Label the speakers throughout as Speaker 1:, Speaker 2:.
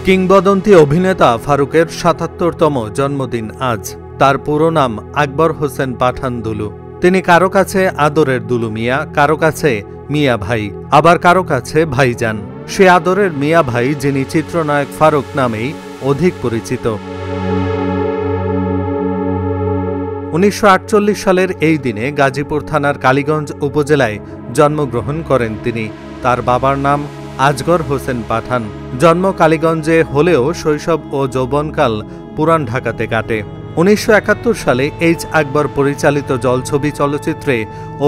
Speaker 1: কিংবদন্তি অভিনেতা ফারুকের ৭৭তম জন্মদিন আজ। তার পুরো নাম আকবর হোসেন পাঠান দুলু। তিনি কারো কাছে আদরের দুলু মিয়া, কারো কাছে মিয়া ভাই, আবার কারো কাছে ভাইজান। সে আদরের মিয়া ভাই যিনি চিত্রনায়ক ফারুক নামেই অধিক পরিচিত। ১৯৪৮ সালের এই দিনে গাজীপুর থানার কালীগঞ্জ উপজেলায় জন্মগ্রহণ করেন তিনি। তার বাবার নাম আজগর হোসেন পাঠান। জন্ম কালীগঞ্জে হলেও শৈশব ও যৌবনকাল পুরান ঢাকাতে কাটে। ১৯৭১ সালে এইচ আকবর পরিচালিত জলছবি চলচ্চিত্রে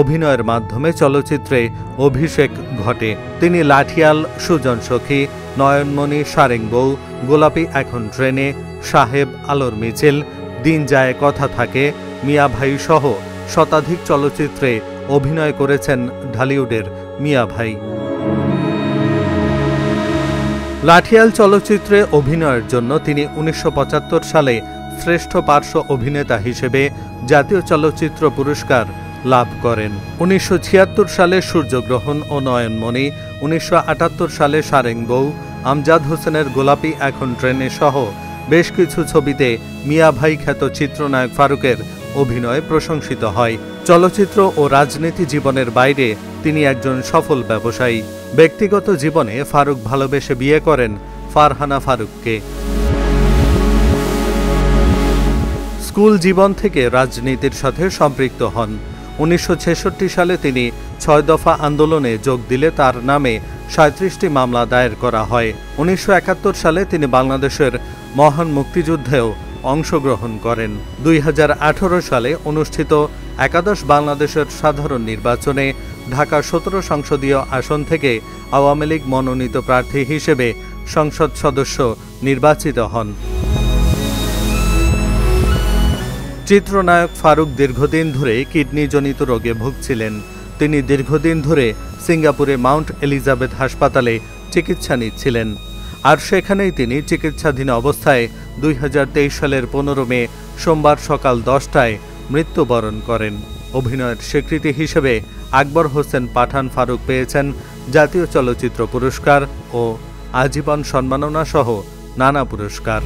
Speaker 1: অভিনয়ের মাধ্যমে চলচ্চিত্রে অভিষেক ঘটে। তিনি লাঠিয়াল, সুজন সখী, নয়নমণি, সারেং বউ, গোলাপি এখন ট্রেনে, সাহেব, আলোর মিছিল, দিন যায় কথা থাকে, মিয়া ভাই সহ শতাধিক চলচ্চিত্রে অভিনয় করেছেন ঢালিউডের মিয়া ভাই। লাঠিয়াল চলচ্চিত্রে অভিনয়ের জন্য তিনি ১৯৭৫ সালে শ্রেষ্ঠ পার্শ্ব অভিনেতা হিসেবে জাতীয় চলচ্চিত্র পুরস্কার লাভ করেন। ১৯৭৬ সালে সূর্যগ্রহণ ও নয়নমণি, ১৯৭৮ সালে সারেং বউ, আমজাদ হোসেনের গোলাপি এখন ট্রেনে সহ বেশ কিছু ছবিতে মিয়া ভাই খ্যাত চিত্রনায়ক ফারুকের অভিনয় প্রশংসিত হয়। চলচ্চিত্র ও রাজনীতি জীবনের বাইরে তিনি একজন সফল ব্যবসায়ী। ব্যক্তিগত জীবনে ফারুক ভালোবেসে বিয়ে করেন ফারহানা ফারুককে। স্কুল জীবন থেকে রাজনীতির সাথে সম্পৃক্ত হন। ১৯৬৬ সালে তিনি ৬ দফা আন্দোলনে যোগ দিলে তার নামে ৩৭টি মামলা দায়ের করা হয়। ১৯৭১ সালে তিনি বাংলাদেশের মহান মুক্তিযুদ্ধেও অংশগ্রহণ করেন। ২০১৮ সালে অনুষ্ঠিত একাদশ বাংলাদেশের সাধারণ নির্বাচনে ঢাকা ১৭ সংসদীয় আসন থেকে আওয়ামী লীগ মনোনীত প্রার্থী হিসেবে সংসদ সদস্য নির্বাচিত হন। চিত্রনায়ক ফারুক দীর্ঘদিন ধরে কিডনিজনিত রোগে ভুগছিলেন। তিনি দীর্ঘদিন ধরে সিঙ্গাপুরে মাউন্ট এলিজাবেথ হাসপাতালে চিকিৎসা নিচ্ছিলেন। আর সেখানেই তিনি চিকিৎসাধীন অবস্থায় ২০২৩ সালের ১৫ মে সোমবার সকাল ১০টায় মৃত্যুবরণ করেন। অভিনয়ের স্বীকৃতি হিসেবে আকবর হোসেন পাঠান ফারুক পেয়েছেন জাতীয় চলচ্চিত্র পুরস্কার ও আজীবন সম্মাননা সহ নানা পুরস্কার।